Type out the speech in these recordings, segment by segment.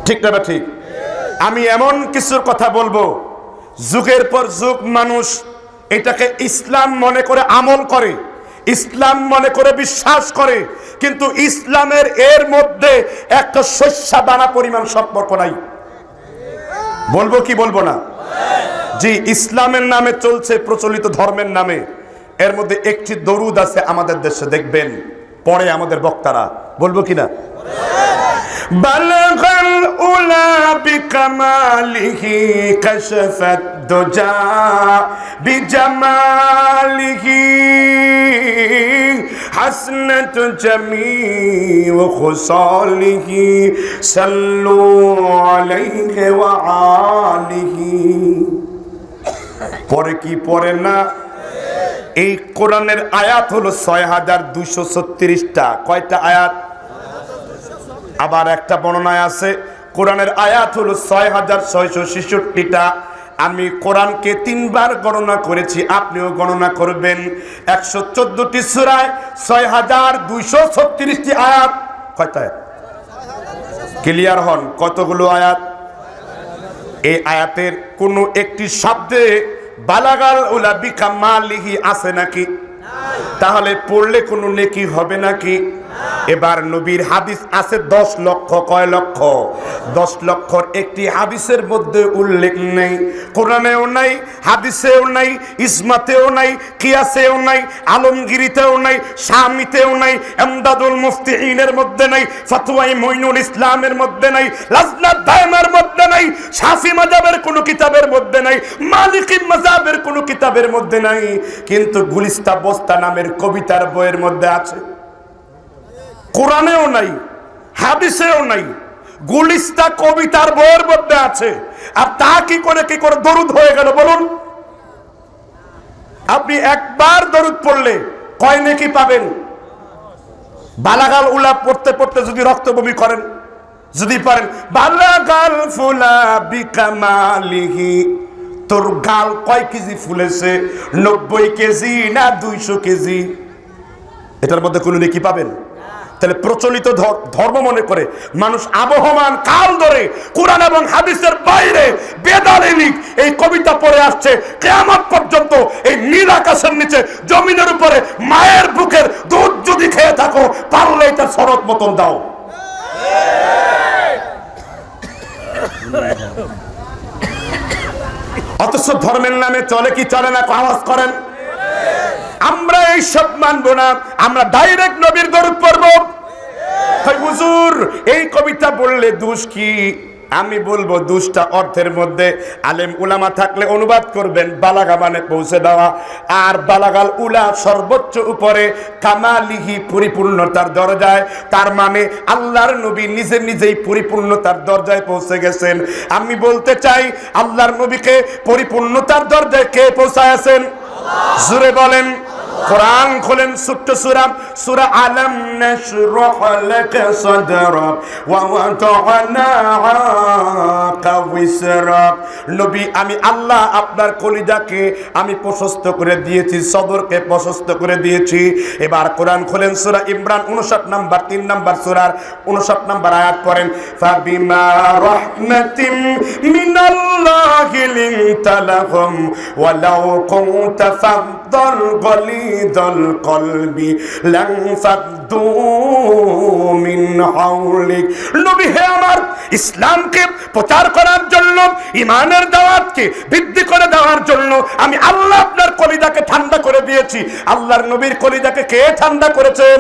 ঠিক না ঠিক? আমি এমন কিছুর কথা বলবো, যুগের পর যুগ মানুষ এটাকে ইসলাম মনে করে আমল করে, ইসলাম মনে করে বিশ্বাস করে, কিন্তু ইসলামের এর মধ্যে একটা শস্যা দানা পরিমাণ সম্পর্ক নাই। বলবো কি বলবো না? জি, ইসলামের নামে চলছে প্রচলিত ধর্মের নামে। এর মধ্যে একটি দরুদ আছে আমাদের দেশে, দেখবেন পড়ে আমাদের বক্তারা, বলবো কিনা? বালাগাল উলা বিকামালিহি কাশাফাত দুজা বিজামালিহি হাসনাত জামিউ খুসালিহি সাল্লু আলাইহি ওয়া আলিহি। পরে কি পড়ে না? এই কোরআনের আয়াত হলো ৬২৩৬টা। কয়টা আয়াত? আবার একটা বর্ণনায় আছে কোরআনের আয়াত হলো ৬৬৬৬টা। আমি কোরআনকে ৩ বার গণনা করেছি, আপনিও গণনা করবেন। ১১৪টি সূরায় ৬২৩৬টি আয়াত। কয়টা আয়াত? ক্লিয়ার হন, কতগুলো আয়াত? এই আয়াতের কোনো একটি শব্দে বালাগাল উলা বিকামালিহি আছে নাকি? তাহলে পড়লে কোনো নেকি হবে নাকি? এবার নবীর হাদিস আছে ১০ লক্ষ। কয় লক্ষ? ১০ লক্ষর একটি হাদিসের মধ্যে উল্লেখ নেই, কোরআনেও নাই, হাদিসেও নাই, ইসমাতেও নাই, কিয়াসেও নাই, আলমগিরিতেও নাই, শামিতেও নাই, এমদাদুল মুফতিইনের মধ্যে নাই, ফতোয়ায়ে মুঈনুল ইসলামের মধ্যে নাই, লাজনাত দায়মার মধ্যে নাই, শাফি মাযহাবের কোনো কিতাবের মধ্যে নাই, মালিকি মাযহাবের কোনো কিতাবের মধ্যে নাই, কিন্তু গুলিস্তা বস্তা নামের কবিতার বইয়ের মধ্যে আছে। কোরআনেও নাই, হাদিসেও নাই, গুলিস্তা কবিতার বইয়ের মধ্যে আছে। আর তা কি করে দরুদ হয়ে গেল বলুন? আপনি একবার দরুদ পড়লে কয় নেকি পাবেন? বালাগাল উলা পড়তে পড়তে যদি রক্ত বমি করেন, যদি পারেন বালাগাল ফুলা বিকামালিহি, তোর গাল কয় কেজি ফুলেছে? ৯০ কেজি না ২০০ কেজি? এটার মধ্যে কোনো নেকি পাবেন? তাহলে প্রচলিত ধর্ম মনে করে মানুষ আবহমান কাল ধরে কোরআন এবং হাদিসের বাইরে বেদালিক এই কবিতা পড়ে আসছে। কিয়ামত পর্যন্ত এই নীল আকাশের নিচে জমিনের উপরে মায়ের বুকের দুধ যদি খেয়ে থাকো, পারলে এটা শরৎ মতন দাও। অথচ ধর্মের নামে চলে কি চলে না? আওয়াজ করেন। আমরা এই সব মানবো না, আমরা ডাইরেক্ট নবীর দরুদ পড়বো। হুজুর এই কবিতা বললে দোষ কি? আমি বলবো দোষটা অর্থের মধ্যে। আলেম উলামা থাকলে অনুবাদ করবেন, বালাগা মানে পৌঁছে দেওয়া, আর বালাগাল উলা সর্বোচ্চ উপরে, কামালিহি পরিপূর্ণতার দরজায়। তার মানে আল্লাহর নবী নিজে নিজেই পরিপূর্ণতার দরজায় পৌঁছে গেছেন। আমি বলতে চাই আল্লাহর নবীকে পরিপূর্ণতার দরজায় কে পৌঁছায়ছেন? জোরে বলেন। কোরআন খোলেন, ছোট্ট সূরা, সূরা আলাম নাশরাহ লাকা সাদরাক ওয়া ওয়াদা'না আনকা ওয়িসরাক। নবী আমি আল্লাহ আপনার কলিজাকে আমি প্রশস্ত করে দিয়েছি, সদরকে প্রশস্ত করে দিয়েছি। এবার কোরআন খোলেন, সূরা ইমরান 59 নাম্বার 3 নাম্বার সূরার 59 নাম্বার আয়াত পড়েন। ফাবিমা রাহমাতিম মিনাল্লাহি লিনতা লাহুম ওয়ালাউ কুনতা ফাদদাল গলিদাল কলবি লানফাদু মিন হাওলিক। নবী হে আমার, ইসলামকে প্রচার করার জন্য, ঈমানের দাওয়াতকে বৃদ্ধি করে দেওয়ার জন্য আমি আল্লাহ আপনার কলিজাকে ঠান্ডা করে দিয়েছি। আল্লাহর নবীর কলিজাকে কে ঠান্ডা করেছেন?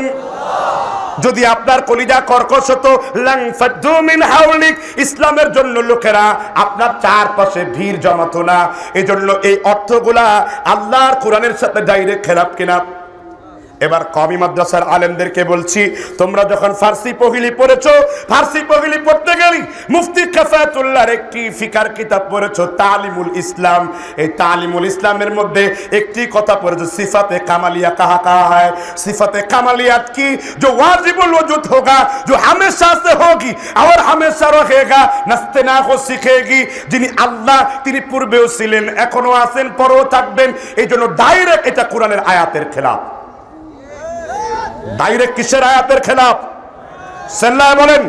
যদি আপনার কলিজা কর্কশ হতো, লানফাদু মিন হাওলিক, ইসলামের জন্য লোকেরা আপনার চারপাশে ভিড় জমাতো না। এজন্য এই অর্থগুলা আল্লাহর কোরআনের সাথে ডাইরেক্ট খেলাপ কিনা? এবার কওমি মাদ্রাসার আলেমদেরকে বলছি, তোমরা যখন ফার্সি পহিলি পড়েছো, ফার্সি পহিলি পড়তে গেলি মুফতি কাফায়াতুল্লাহর একটি ফিকার কিতাব পড়েছো, তালিমুল ইসলাম। এই তালিমুল ইসলামের মধ্যে একটি কথা পড়েছো, সিফাতে কামালিয়া কাহা কাহা হয়। সিফাতে কামালিয়াত की जो वाजिबुल वजूद होगा, जो हमेशा से होगी और हमेशा रहेगा, नस्तना को सीखेगी। যিনি আল্লাহ, তিনি পূর্বেও ছিলেন, এখনো আছেন, পরেও থাকবেন। এই জন্য ডাইরেক্ট এটা কোরআনের আয়াতের খেলাফ। ডাইরেক্ট কিসের আয়াতের খেলাফ? সাল্লাল্লাহু বলেন,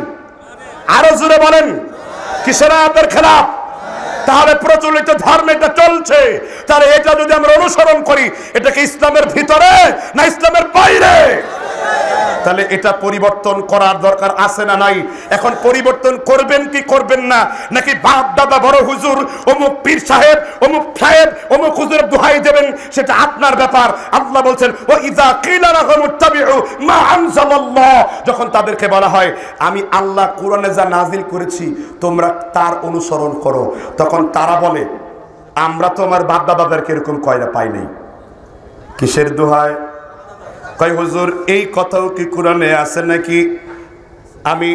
আরো জোরে বলেন। কিসের আয়াতের খেলাফ? তাহলে প্রচলিত ধর্ম এটা চলছে, তাহলে এটা যদি আমরা অনুসরণ করি এটা কি ইসলামের ভিতরে না ইসলামের বাইরে? তাহলে এটা পরিবর্তন করার দরকার আছে না নাই? এখন পরিবর্তন করবেন কি করবেন না, নাকি বাপ দাদা বড় হুজুর অমুক পীর সাহেব অমুক হুজুরের দোহাই দেবেন, সেটা আপনার ব্যাপার। আল্লাহ বলছেন ও ইযা কিলা লাহুম ইত্তাবিউ মা আনজালাল্লাহ, যখন তাদেরকে বলা হয় আমি আল্লাহ কোরআনে যা নাজিল করেছি তোমরা তার অনুসরণ করো, তখন তারা বলে আমরা তো আমার বাপ দাদাদেরকে এরকম কয়রা পাই নাই। কিসের দোহাই? কয় হুজুর এই কথাও কি কোরআনে আছে নাকি? আমি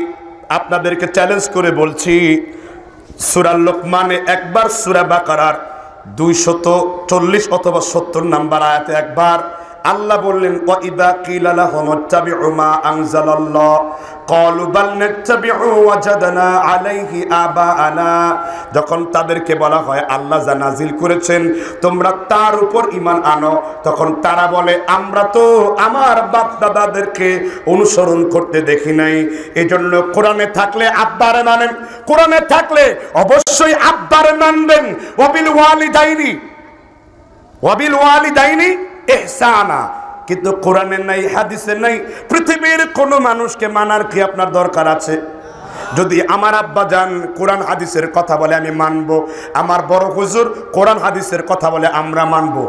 আপনাদেরকে চ্যালেঞ্জ করে বলছি, সূরা লোকমানে একবার, সূরা বাকারার 240 অথবা 70 নাম্বার আয়াতে একবার আল্লাহ বললেন ওয়া ইযা কিলা লাহুম ইত্তাবিউ মা আনজালাল্লাহ ক্বালু বাল নাত্তাবিউ ওয়াজাদনা আলাইহি আবাআনা, যখন তাদেরকে বলা হয় আল্লাহ যা নাজিল করেছেন তোমরা তার উপর ঈমান আনো, তখন তারা বলে আমরা তো আমার বাপ দাদাদেরকে অনুসরণ করতে দেখি নাই। এজন্য কোরআনে থাকলে আব্বারে মানেন, কোরআনে থাকলে অবশ্যই আব্বারে মানবেন। ওয়াবিল ওয়ালিদাইনি ইহসানা, কিন্তু কোরআনে নাই, হাদিসে নাই। পৃথিবীর কোন মানুষকে মানার কি আপনার দরকার আছে? যদি আমার আব্বা জান কোরআন হাদিসের কথা বলে আমি মানবো, আমার বড় হুজুর কোরআন হাদিসের কথা বলে আমরা মানবো।